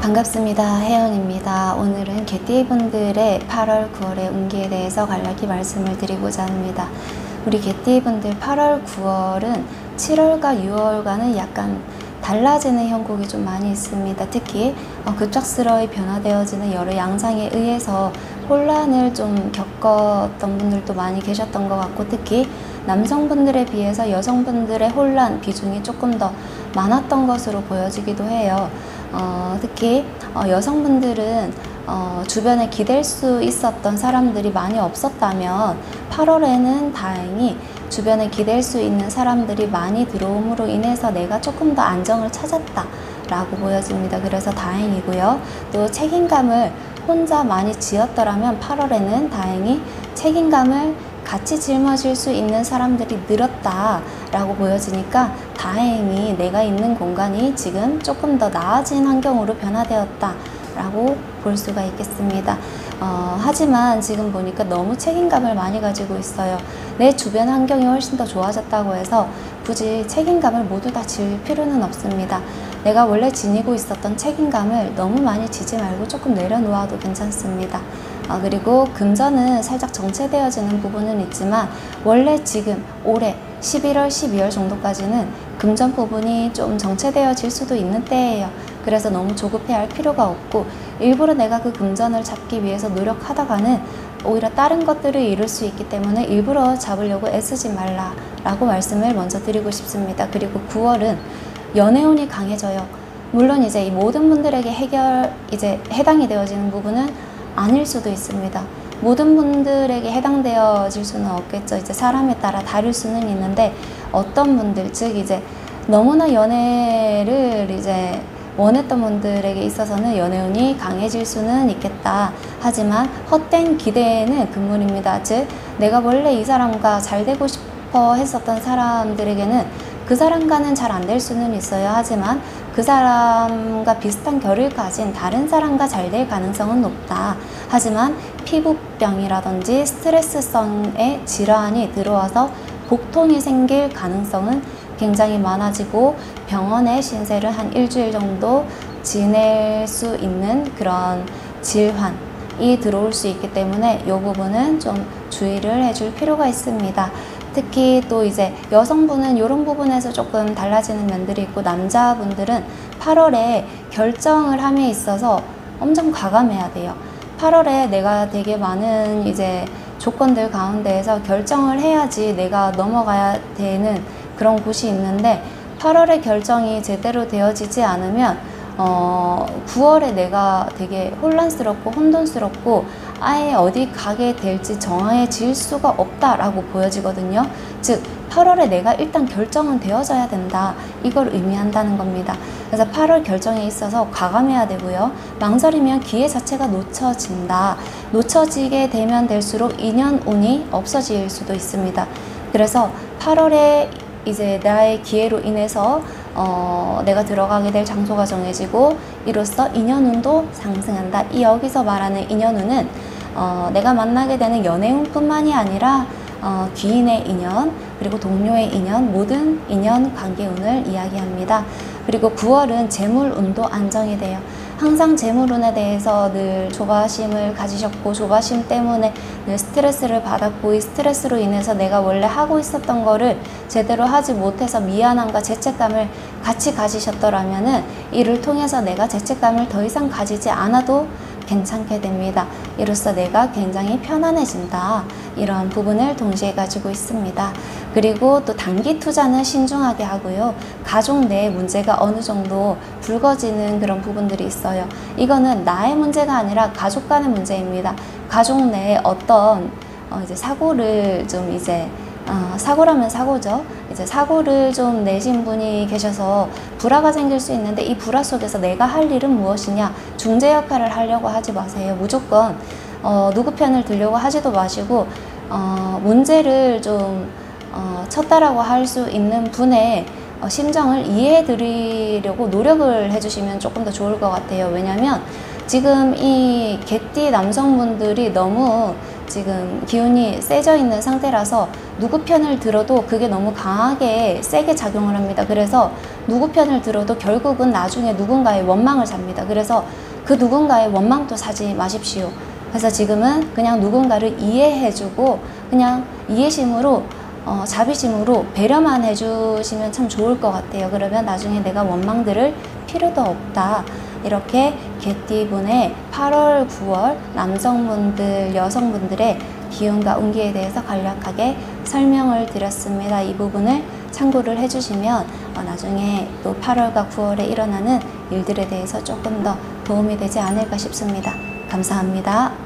반갑습니다. 혜영입니다. 오늘은 개띠분들의 8월, 9월의 운기에 대해서 간략히 말씀을 드리고자 합니다. 우리 개띠분들 8월, 9월은 7월과 6월과는 약간 달라지는 형국이 좀 많이 있습니다. 특히 급작스러이 변화되어지는 여러 양상에 의해서 혼란을 좀 겪었던 분들도 많이 계셨던 것 같고, 특히 남성분들에 비해서 여성분들의 혼란 비중이 조금 더 많았던 것으로 보여지기도 해요. 특히 여성분들은 주변에 기댈 수 있었던 사람들이 많이 없었다면 8월에는 다행히 주변에 기댈 수 있는 사람들이 많이 들어옴으로 인해서 내가 조금 더 안정을 찾았다 라고 보여집니다. 그래서 다행이고요. 또 책임감을 혼자 많이 지었더라면 8월에는 다행히 책임감을 같이 짊어질 수 있는 사람들이 늘었다 라고 보여지니까 다행히 내가 있는 공간이 지금 조금 더 나아진 환경으로 변화되었다 라고 볼 수가 있겠습니다. 하지만 지금 보니까 너무 책임감을 많이 가지고 있어요. 내 주변 환경이 훨씬 더 좋아졌다고 해서 굳이 책임감을 모두 다 질 필요는 없습니다. 내가 원래 지니고 있었던 책임감을 너무 많이 지지 말고 조금 내려놓아도 괜찮습니다. 그리고 금전은 살짝 정체되어지는 부분은 있지만 원래 지금 올해 11월, 12월 정도까지는 금전 부분이 좀 정체되어질 수도 있는 때예요. 그래서 너무 조급해할 필요가 없고 일부러 내가 그 금전을 잡기 위해서 노력하다가는 오히려 다른 것들을 이룰 수 있기 때문에 일부러 잡으려고 애쓰지 말라라고 말씀을 먼저 드리고 싶습니다. 그리고 9월은 연애운이 강해져요. 물론 이제 이 모든 분들에게 해당이 되어지는 부분은 아닐 수도 있습니다. 모든 분들에게 해당되어질 수는 없겠죠. 이제 사람에 따라 다를 수는 있는데 어떤 분들, 즉 이제 너무나 연애를 이제 원했던 분들에게 있어서는 연애운이 강해질 수는 있겠다. 하지만 헛된 기대는 금물입니다. 즉 내가 원래 이 사람과 잘 되고 싶어 했었던 사람들에게는 그 사람과는 잘 안 될 수는 있어요. 하지만 그 사람과 비슷한 결을 가진 다른 사람과 잘 될 가능성은 높다. 하지만 피부병이라든지 스트레스성의 질환이 들어와서 복통이 생길 가능성은 굉장히 많아지고 병원에 신세를 한 일주일 정도 지낼 수 있는 그런 질환이 들어올 수 있기 때문에 이 부분은 좀 주의를 해줄 필요가 있습니다. 특히 또 이제 여성분은 이런 부분에서 조금 달라지는 면들이 있고, 남자분들은 8월에 결정을 함에 있어서 엄청 과감해야 돼요. 8월에 내가 되게 많은 이제 조건들 가운데에서 결정을 해야지 내가 넘어가야 되는 그런 곳이 있는데 8월에 결정이 제대로 되어지지 않으면 9월에 내가 되게 혼란스럽고 혼돈스럽고 아예 어디 가게 될지 정해질 수가 없다라고 보여지거든요. 즉 8월에 내가 일단 결정은 되어져야 된다, 이걸 의미한다는 겁니다. 그래서 8월 결정에 있어서 과감해야 되고요. 망설이면 기회 자체가 놓쳐진다. 놓쳐지게 되면 될수록 인연운이 없어질 수도 있습니다. 그래서 8월에 이제 나의 기회로 인해서 내가 들어가게 될 장소가 정해지고 이로써 인연운도 상승한다. 이 여기서 말하는 인연운은 내가 만나게 되는 연애운 뿐만이 아니라 귀인의 인연, 그리고 동료의 인연, 모든 인연 관계운을 이야기합니다. 그리고 9월은 재물운도 안정이 돼요. 항상 재물운에 대해서 늘 조바심을 가지셨고 조바심 때문에 늘 스트레스를 받았고 이 스트레스로 인해서 내가 원래 하고 있었던 거를 제대로 하지 못해서 미안함과 죄책감을 같이 가지셨더라면은 이를 통해서 내가 죄책감을 더 이상 가지지 않아도 괜찮게 됩니다. 이로써 내가 굉장히 편안해진다. 이런 부분을 동시에 가지고 있습니다. 그리고 또 단기 투자는 신중하게 하고요. 가족 내에 문제가 어느 정도 불거지는 그런 부분들이 있어요. 이거는 나의 문제가 아니라 가족 간의 문제입니다. 가족 내에 어떤 이제 사고를 좀 이제 사고라면 사고죠. 이제 사고를 좀 내신 분이 계셔서 불화가 생길 수 있는데 이 불화 속에서 내가 할 일은 무엇이냐, 중재 역할을 하려고 하지 마세요. 무조건 누구 편을 들려고 하지도 마시고 문제를 좀 쳤다라고 할 수 있는 분의 심정을 이해해 드리려고 노력을 해주시면 조금 더 좋을 것 같아요. 왜냐면 지금 이 개띠 남성분들이 너무 지금 기운이 세져 있는 상태라서 누구 편을 들어도 그게 너무 강하게 세게 작용을 합니다. 그래서 누구 편을 들어도 결국은 나중에 누군가의 원망을 삽니다. 그래서 그 누군가의 원망도 사지 마십시오. 그래서 지금은 그냥 누군가를 이해해주고 그냥 이해심으로 자비심으로 배려만 해주시면 참 좋을 것 같아요. 그러면 나중에 내가 원망 들을 필요도 없다. 이렇게 개띠분의 8월, 9월 남성분들, 여성분들의 기운과 운기에 대해서 간략하게 설명을 드렸습니다. 이 부분을 참고를 해주시면 나중에 또 8월과 9월에 일어나는 일들에 대해서 조금 더 도움이 되지 않을까 싶습니다. 감사합니다.